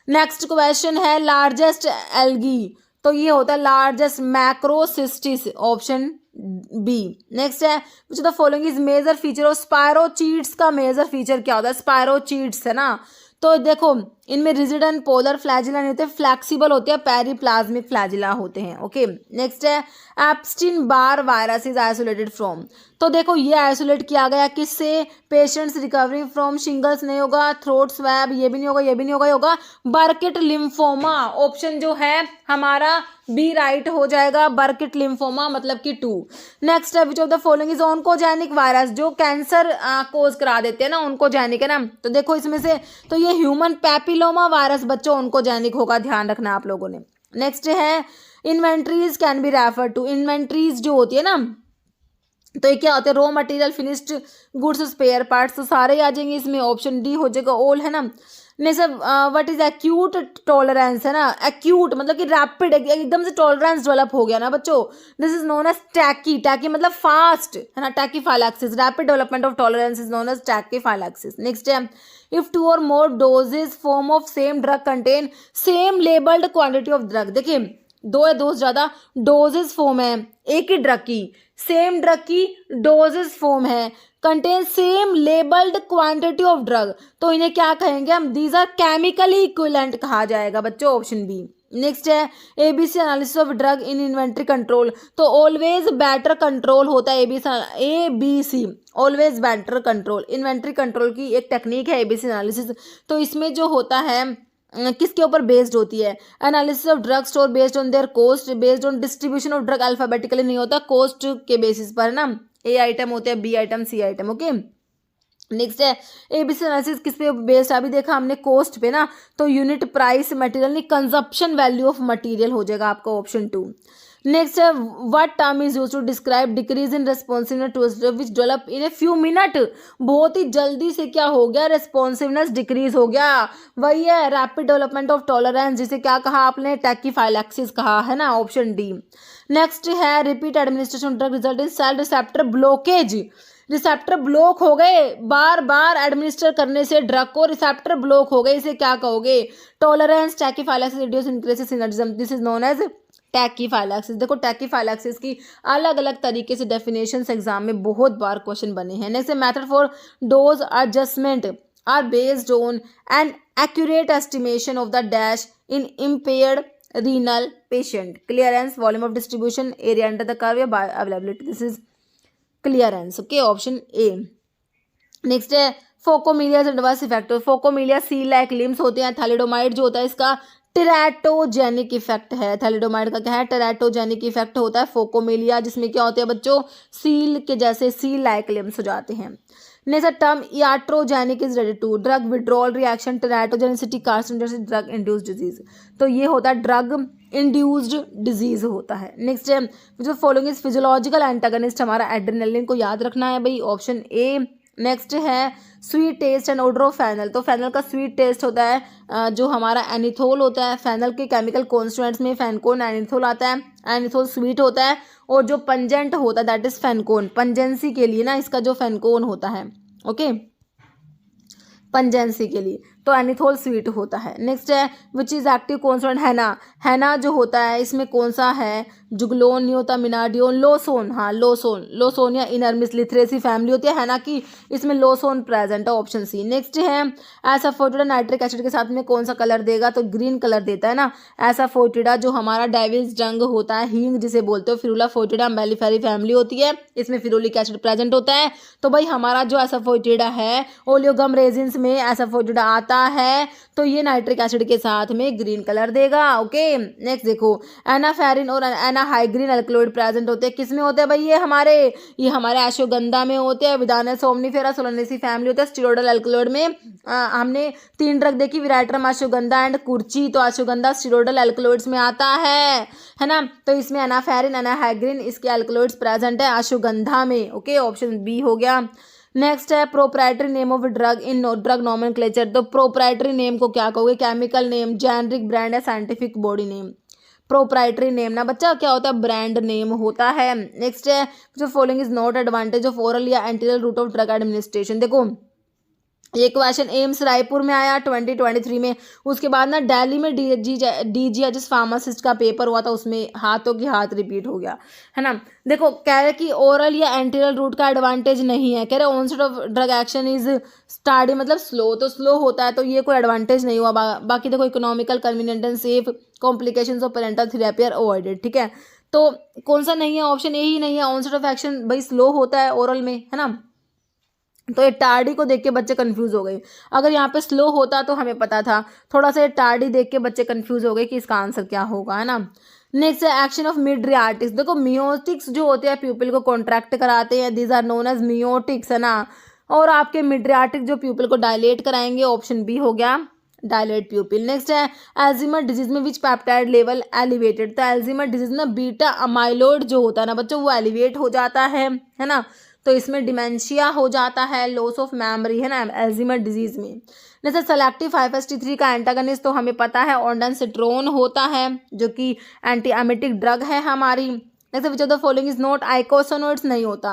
Next question है लार्जेस्ट एल्गी, तो ये होता है largest macrocystis, option B. Next है which the following is major feature of spirochetes, का मेजर फीचर क्या होता है, स्पायरोचीट्स है ना। तो देखो इनमें रिजिड एंड पोलर फ्लैजिला नहीं होते, फ्लेक्सिबल होते हैं, पेरीप्लाज्मिक फ्लैजिला होते हैं। ओके नेक्स्ट है Epstein Barr virus is isolated from, तो देखो ये आइसोलेट किया गया किससे, पेशेंट्स रिकवरिंग फ्रॉम शिंगल्स नहीं होगा, थ्रोट स्वैब ये भी नहीं होगा, ये भी नहीं होगा, ये होगा बर्किट लिम्फोमा, ऑप्शन जो है हमारा बी राइट हो जाएगा, बर्किट लिम्फोमा मतलब कि 2। नेक्स्ट है which of the following is oncogenic virus, जो कैंसर कोज करा देते हैं ना, ऑन्कोजेनिक है ना। तो देखो इसमें से तो ये ह्यूमन पैपिलोमा वायरस बच्चों ऑन्कोजेनिक होगा, ध्यान रखना आप लोगों ने। नेक्स्ट है inventories can be refer to, inventories जो होती है ना, तो ये क्या होते हैं, raw material, finished goods, spare parts, तो सारे ही आ जाएंगे इसमें, ऑप्शन डी हो जाएगा ऑल, है ना। नहीं sir what is acute tolerance, है ना, एक्यूट मतलब कि रैपिड, एकदम से टॉलरेंस डेवलप हो गया ना बच्चों, this is known as tachy, tachy मतलब फास्ट, है ना, tachyphylaxis, rapid development of tolerance is known as tachyphylaxis. Next है if 2 or more dosages form of same drug contain same labelled quantity of drug, देखिए 2 या 2 से ज्यादा doses form है एक ही ड्रग की, सेम ड्रग की डोजेज फॉर्म है, contain same labelled quantity of drug, तो इन्हें क्या कहेंगे हम, दीज आर केमिकली इक्विवेलेंट कहा जाएगा बच्चों, ऑप्शन बी। नेक्स्ट है ABC analysis of drug in inventory control, तो ऑलवेज बेटर कंट्रोल होता है ABC always better control, inventory control की एक टेक्निक है एबीसी एनालिसिस। तो इसमें जो होता है किसके ऊपर बेस्ड होती है, analysis of drug store based on their cost, based on distribution of drug, alphabetically नहीं होता, कॉस्ट के बेसिस पर, है ना, ए आइटम होते हैं, बी आइटम, सी आइटम। ओके नेक्स्ट है एबीसी एनालिसिस किस पे बेस्ड, अभी देखा हमने कॉस्ट पे ना, तो यूनिट प्राइस मटेरियल नहीं, कंजप्शन वैल्यू ऑफ मटेरियल हो जाएगा आपका, ऑप्शन 2। नेक्स्ट है what term is used to describe decrease in responsiveness to which develop in a few minute, बहुत ही जल्दी से क्या हो गया, रेस्पॉन्सिवनेस डिक्रीज हो गया, वही है रैपिड डेवलपमेंट ऑफ टॉलरेंस, जिसे क्या कहा आपने, टैकीफाइलैक्सिस कहा, है ना, ऑप्शन डी। नेक्स्ट है repeat administration drug result in cell receptor blockage, receptor block हो गए, बार बार एडमिनिस्टर करने से ड्रग को रिसेप्टर ब्लॉक हो गए, इसे क्या कहोगे, tolerance, tachyphylaxis, reduce increase synergism, this is known as tachyphylaxis. देखो टैकीफाइलैक्सिस की अलग अलग तरीके से डेफिनेशन एग्जाम में बहुत बार क्वेश्चन बने हैं। Next method for dose adjustment are based on an accurate estimation of the dash in impaired renal patient, clearance, volume of distribution, area under the curve या bioavailability, this is clearance. Okay option A. Next है phocomelia adverse effect, phocomelia सी like limbs होते हैं, thalidomide जो होता है इसका teratogenic effect है, थैलिडोमाइड का क्या है, टेराटोजेनिक इफेक्ट होता है फोकोमिलिया, जिसमें क्या होते हैं बच्चों, सील के जैसे सी लाइक लिम्स हो जाते हैं। Next term iatrogenic is ready to drug withdrawal reaction, teratogenicity, carcinogenicity, drug induced disease, तो ये होता है ड्रग इंड्यूस्ड डिजीज होता है। नेक्स्ट है जो फॉलोइंग इज फिजियोलॉजिकल एंटागनिस्ट, हमारा एड्रेनलिन को याद रखना है भाई, ऑप्शन ए। नेक्स्ट है sweet taste and order of fennel, तो फेनल का स्वीट टेस्ट होता है, जो हमारा एनिथोल होता है, फेनल के केमिकल कॉन्स्टिट्यूएंट्स में फेनकोन एनिथोल आता है, एनिथोल स्वीट होता है, और जो पंजेंट होता है दैट इज फेनकोन, पंजेंसी के लिए ना इसका जो फेनकोन होता है, ओके पंजेंसी के लिए, तो एनिथोल स्वीट होता है। नेक्स्ट है विच इज एक्टिव कॉन्स्टिट्यूएंट, हैना, हैना जो होता है इसमें कौन सा है, जुगलोन नहीं होता, मिनाडियोन, लोसोन, हाँ लोसोन, लोसोन या इनर्मिस लिथरेसी फैमिली होती है हैना की, इसमें लोसोन प्रेजेंट है, ऑप्शन सी। नेक्स्ट है एसाफोटिडा नाइट्रिक एसिड के साथ में कौन सा कलर देगा, तो ग्रीन कलर देता है ना, एसाफोटिडा जो हमारा डेविल्स डंग होता है, हींग जिसे बोलते हो, फिरुला फोटिडा मेलिफेरी फैमिली होती है, इसमें फिरोलिक एसिड प्रेजेंट होता है, तो भाई हमारा जो एसाफोटिडा है ओलियोगम रेजिन्स में एसाफोटिडा आता है, तो ये नाइट्रिक एसिड के साथ में ग्रीन कलर देगा। ओके नेक्स्ट देखो एनाफेरिन और एनाहाइग्रीन अल्कलॉइड प्रेजेंट होते हैं, किसमें होते हैं भाई, ये हमारे अश्वगंधा में होते हैं, विदाना सोमनीफेरा सोलनेसी फैमिली होता है, स्टीरोडल अल्कलॉइड में हमने 3 ड्रग देखी, विराट्रम, अश्वगंधा एंड कुर्ची, तो अश्वगंधा स्टीरोडल अल्कलॉइड्स में आता है ना, तो इसमें एनाफेरिन एनाहाइग्रीन इसके अल्कलॉइड्स प्रेजेंट है अश्वगंधा में। ओके ऑप्शन बी हो गया। नेक्स्ट है proprietary name of drug in drug nomenclature, तो प्रोप्राइटरी नेम को क्या कहोगे, केमिकल नेम, जेनरिक ब्रांड या scientific body name, proprietary name ना बच्चा क्या होता है, ब्रांड नेम होता है। नेक्स्ट है जो following is not advantage of oral या enteral route of drug administration, देखो ये क्वेश्चन एम्स रायपुर में आया 2023 में। उसके बाद ना दिल्ली में DGHS फार्मासिस्ट का पेपर हुआ था, उसमें हाथों की हाथ रिपीट हो गया, है ना। देखो कह रहे कि ओरल या एंटीरियल रूट का एडवांटेज नहीं है, कह रहे onset of drug action is tardy मतलब स्लो, तो स्लो होता है तो ये कोई एडवांटेज नहीं हुआ। बाकी देखो economical convenient and safe complications of parenteral therapy are avoided, ठीक है। तो कौन सा नहीं है, ऑप्शन ए ही नहीं है, ऑनसेट ऑफ एक्शन भाई स्लो होता है ओरल में, है ना। तो ये टार्डी को देख के बच्चे कंफ्यूज हो गए, अगर यहाँ पे स्लो होता तो हमें पता था, थोड़ा सा ये टार्डी देख के बच्चे कंफ्यूज हो गए कि इसका आंसर क्या होगा, है ना। नेक्स्ट है एक्शन ऑफ मिड्रियाटिक्स। देखो मियोटिक्स जो होते हैं प्यूपिल को कॉन्ट्रैक्ट कराते हैं, दीज आर नोन एज मियोटिक्स, है ना। और आपके मिड्रियाटिक जो प्यूपिल को डायलेट कराएंगे, ऑप्शन बी हो गया डायलेट प्यूपिल। नेक्स्ट है एल्जीमर डिजीज में विच पेप्टाइड लेवल एलिवेटेड। तो एल्जीमर डिजीज में बीटा अमाइलोइड जो होता है ना बच्चों, वो एलिवेट हो जाता है ना। तो इसमें डिमेंशिया हो जाता है, लॉस ऑफ मेमोरी, है ना, एल्जीमर डिजीज में। जैसे सेलेक्टिव 5-HT3 का एंटागनिस्ट तो हमें पता है ऑन्डानसेट्रोन होता है, जो कि एंटी एमिटिक ड्रग है हमारी। जैसे which of the following is not eicosanoids नहीं होता,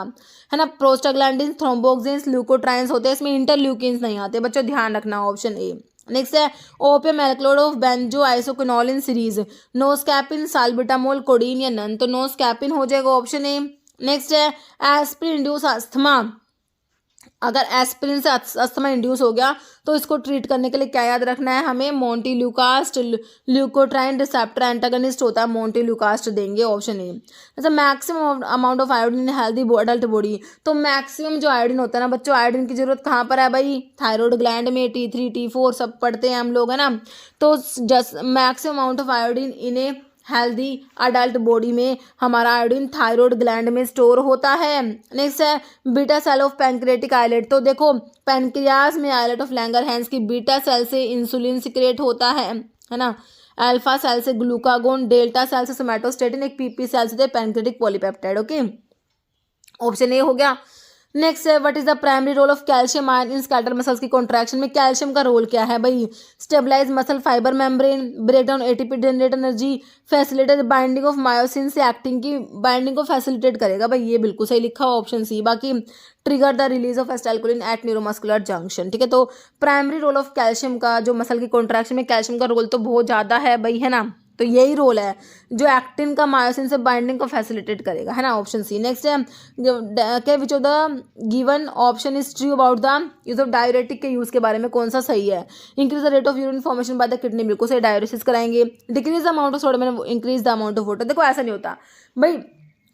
है ना। प्रोस्टाग्लैंडिन, थ्रोम्बोक्सिन्स, ल्यूकोट्राइन्स होते हैं, इसमें इंटरल्यूकिन्स नहीं आते बच्चों, ध्यान रखना, ऑप्शन ए। नेक्स्ट है opium alkaloid of benzo isoquinoline series, noscapine, salbutamol, codeine या नन। तो नोस्कैपिन हो जाएगा ऑप्शन ए। नेक्स्ट है एस्पिरिन इंड्यूस अस्थमा। अगर एस्पिरिन से अस्थमा इंड्यूस हो गया तो इसको ट्रीट करने के लिए क्या याद रखना है हमें, मोंटील्यूकास्ट, ल्यूकोट्राइन रिसेप्टर एंटागनिस्ट होता है, मोंटील्यूकास्ट देंगे, ऑप्शन ए। जैसे maximum amount of iodine in healthy adult body. तो मैक्सिमम जो आयोडीन होता है ना बच्चों, आयोडीन की जरूरत कहाँ पर है भाई, थायराइड ग्लैंड में, T3 T4 सब पढ़ते हैं हम लोग, है ना। तो just maximum amount of iodine in a healthy adult body में हमारा आयोडीन थायराइड ग्लैंड में स्टोर होता है। नेक्स्ट है beta cell of pancreatic islet. तो देखो पैंक्रियाज में आइलेट ऑफ लैंगरहैंस की बीटा सेल से इंसुलिन सिक्रेट होता है ना। अल्फा सेल से ग्लूकागोन, डेल्टा सेल से सोमैटोस्टेटिन, एक PP सेल से pancreatic polypeptide, okay, option A हो गया। नेक्स्ट है is is the primary role of calcium ion in skeletal muscles की कॉन्ट्रैक्शन में। कैल्शियम का रोल क्या है भाई, stabilize muscle fibre membrane, break down ATP, generate energy, facilitate binding of myosin से एक्टिन की बाइंडिंग को फैसिलिटेट करेगा भाई, ये बिल्कुल सही लिखा हुआ ऑप्शन सी। बाकी trigger the release of acetylcholine at neuromuscular junction, ठीक है। तो प्राइमरी रोल ऑफ कैल्शियम का जो मसल की कॉन्ट्रैक्शन में कैल्शियम का रोल तो बहुत ज़्यादा है भाई, है ना। तो यही रोल है जो एक्टिन का मायोसिन से बाइंडिंग को फैसिलिटेट करेगा, है ना, ऑप्शन सी। नेक्स्ट है के विच of the given option is true about the use of diuretic के यूज के बारे में कौन सा सही है। Increase the rate of urine formation by the kidney, बिल्कुल सही, डायलिसिस कराएंगे। Decrease the amount of sodium and increase the amount of water. देखो ऐसा नहीं होता भाई,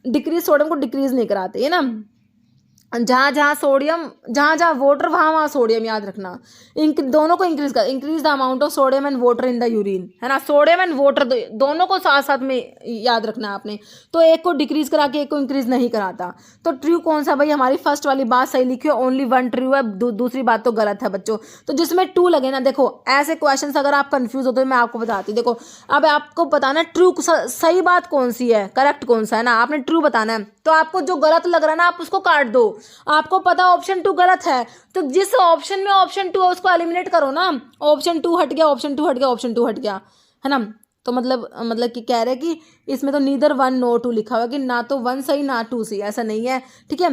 डिक्रीज सोडियम को डिक्रीज नहीं कराते, है ना। जहाँ जहाँ सोडियम, जहाँ जहाँ वाटर वहाँ वहाँ सोडियम, याद रखना। दोनों को increase the amount of sodium and water in the urine, है ना। सोडियम एंड वाटर दोनों को साथ साथ में याद रखना है आपने। तो एक को डिक्रीज करा के एक को इंक्रीज नहीं कराता। तो ट्रू कौन सा भाई, हमारी फर्स्ट वाली बात सही लिखी है, ओनली वन ट्रू है, दूसरी बात तो गलत है बच्चों। तो जिसमें टू लगे ना, देखो ऐसे क्वेश्चन अगर आप कंफ्यूज होते हो मैं आपको बताती हूँ। देखो अब आपको बताना ट्रू सही बात कौन सी है, करेक्ट कौन सा है ना, आपने ट्रू बताना है। तो आपको जो गलत लग रहा है ना आप उसको काट दो। आपको पता ऑप्शन 2 गलत है तो जिस ऑप्शन में ऑप्शन 2 है उसको एलिमिनेट करो ना। ऑप्शन 2 हट गया, ऑप्शन 2 हट गया, ऑप्शन 2 हट गया, है ना। तो मतलब कि कह रहे हैं कि इसमें तो नीदर 1 नो 2 लिखा हुआ है कि ना तो 1 सही ना 2 सही, ऐसा नहीं है, ठीक है।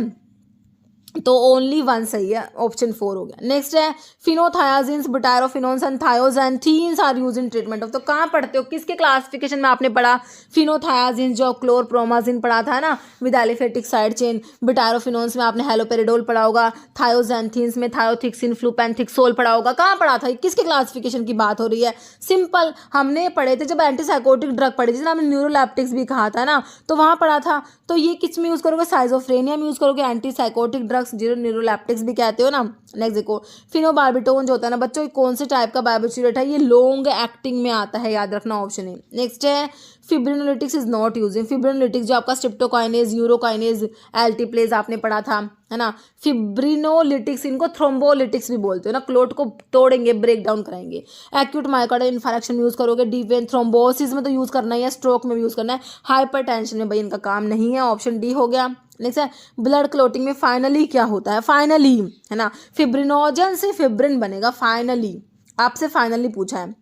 तो ओनली 1 सही है, ऑप्शन 4 हो गया। नेक्स्ट है phenothiazines, butyrophenones and thioxanthenes are use in treatment of. तो कहाँ पढ़ते हो, किसके क्लासिफिकेशन में आपने पढ़ा, फिनोथायाजिन्स जो क्लोरप्रोमाजिन पढ़ा था ना विद एलिफेटिक साइड चेन, बुटायरोफिनोन्स में आपने हेलोपेरिडोल पढ़ा होगा, थायोजैंथीन्स में थायोथिक्सिन, फ्लूपेंथिक्सोल पढ़ा होगा। कहाँ पढ़ा था, किसके क्लासिफिकेशन की बात हो रही है, सिंपल हमने पढ़े थे जब एंटीसाइकोटिक ड्रग पढ़ी थी ना, हमने न्यूरोलैप्टिक्स भी कहा था ना, तो वहाँ पढ़ा था। तो ये किस में यूज़ करोगे, साइजोफ्रेनिया में यूज़ करोगे, एंटीसाइकोटिक ड्रग्स जीरो न्यूरोलैप्टिक्स भी कहते हो ना। नेक्स्ट देखो फिनोबार्बिटोन जो होता है ना बच्चों, कौन से टाइप का बार्बिट्यूरेट है, ये लॉन्ग एक्टिंग में आता है, याद रखना, ऑप्शन है। नेक्स्ट है fibrinolytics is not using. Fibrinolytics जो आपका स्ट्रिप्टोकाइनेज, यूरोकाइनेज, एल्टीप्लेज आपने पढ़ा था, है ना। फिब्रिनोलिटिक्स इनको थ्रोम्बोलिटिक्स भी बोलते हो ना, क्लोट को तोड़ेंगे, ब्रेक डाउन कराएंगे। एक्यूट मायोकार्डियल इन्फार्क्शन में यूज़ करोगे, डीप वेन थ्रोम्बोसिस में तो यूज़ करना ही है, स्ट्रोक में भी यूज़ करना है, हाइपरटेंशन में भाई इनका काम नहीं है, ऑप्शन डी हो गया। नेक्स्ट है ब्लड क्लोटिंग में फाइनली क्या होता है, फाइनली, है ना, फिब्रिनोजन से फिब्रिन बनेगा, फाइनली आपसे फाइनली पूछा है।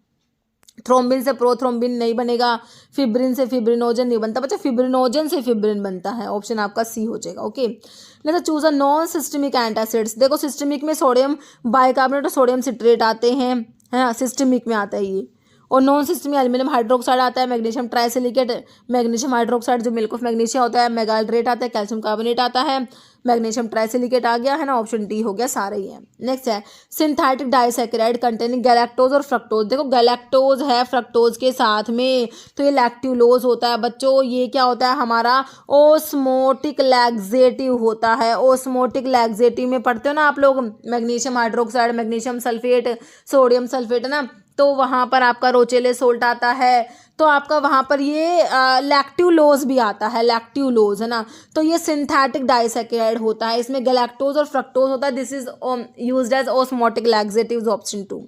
थ्रोम्बिन से प्रोथ्रोम्बिन नहीं बनेगा, फिब्रिन से फिब्रिनोजन नहीं बनता बच्चा, फिब्रिनोजन से फिब्रिन बनता है। ऑप्शन आपका सी हो जाएगा। Okay, next choose a non systemic antacids. देखो सिस्टमिक में सोडियम बाइकार्बोनेट और सोडियम सिट्रेट आते हैं, है ना, सिस्टमिक में आता है ये। और नॉन सिस्टमिक में एल्यूमिनियम हाइड्रोक्साइड आता है, मैग्नीशियम ट्राइसिलिकेट, मैग्नीशियम हाइड्रोक्साइड जो मिल्क ऑफ मैग्नीशिया होता है, मेगाल्ड्रेट आता है, कैल्शियम कार्बोनेट आता है, मैग्नीशियम ट्राइसिलिकेट आ गया है ना, ऑप्शन डी हो गया, सारे ही है। नेक्स्ट है सिंथेटिक डाइसैकेराइड कंटेनिंग गैलेक्टोज और फ्रक्टोज। देखो गैलेक्टोज है फ्रक्टोज के साथ में, तो ये लैक्ट्यूलोज होता है बच्चों। ये क्या होता है हमारा ओस्मोटिक लैक्सेटिव होता है। ओस्मोटिक लैक्सेटिव में पढ़ते हो ना आप लोग, magnesium hydroxide, magnesium sulphate, sodium sulphate, है ना, तो वहाँ पर आपका रोचेले सोल्ट आता है, तो आपका वहाँ पर ये लैक्ट्यूलोज भी आता है, लैक्ट्यूलोज, है ना, तो ये सिंथेटिक डाइसैकेराइड होता है। इसमें गैलेक्टोज और फ्रक्टोज होता है। This is used as osmotic laxatives, option 2।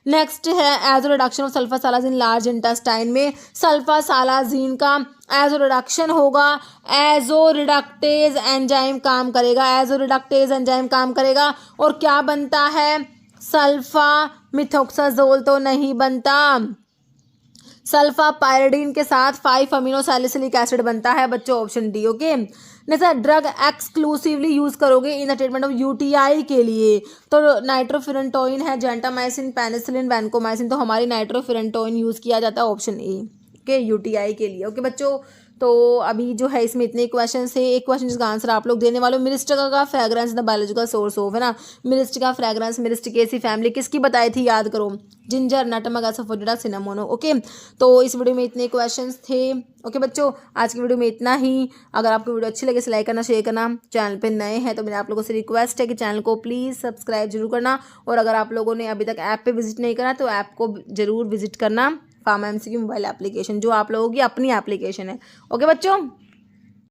Next है azo reduction of sulfasalazine large intestine में। सल्फासालाजिन का एजो रिडक्शन होगा, एजो रिडक्टेज एंजाइम काम करेगा, एजो रिडक्टेज एंजाइम काम करेगा, और क्या बनता है, सल्फा मिथोक्साजोल तो नहीं बनता, सल्फा पायरिडीन के साथ 5 अमीनो सैलिसिलिक एसिड बनता है बच्चों, ऑप्शन डी। ओके, जैसा ड्रग एक्सक्लूसिवली यूज करोगे in the treatment of UTI के लिए, तो नाइट्रोफिरेंटोइन है, जेंटामाइसिन, पेनिसिलिन, वैनकोमाइसिन, तो हमारी नाइट्रोफिरेंटोइन यूज किया जाता है, ऑप्शन ए। ओके, यूटीआई के लिए। ओके बच्चों, तो अभी जो है इसमें इतने क्वेश्चन थे। एक क्वेश्चन जिसका आंसर आप लोग देने वाले हो, मिरिस्टिका का fragrance the biological source of, है ना, मिरिस्टिका फ्रेग्रेंस मिरिस्टिकेसी फैमिली किसकी बताई थी, याद करो, जिंजर, नटमग, एसोफोटिडा, सिनामोनो। ओके, तो इस वीडियो में इतने क्वेश्चंस थे। ओके बच्चों, आज की वीडियो में इतना ही। अगर आपको वीडियो अच्छी लगे तो लाइक करना, शेयर करना, चैनल पे नए हैं तो मेरे आप लोगों से रिक्वेस्ट है कि चैनल को प्लीज़ सब्सक्राइब जरूर करना, और अगर आप लोगों ने अभी तक ऐप पे विजिट नहीं करा तो ऐप को जरूर विजिट करना, फार्मा एमसीक्यू मोबाइल एप्लीकेशन, जो आप लोगों की अपनी एप्लीकेशन है। ओके बच्चों।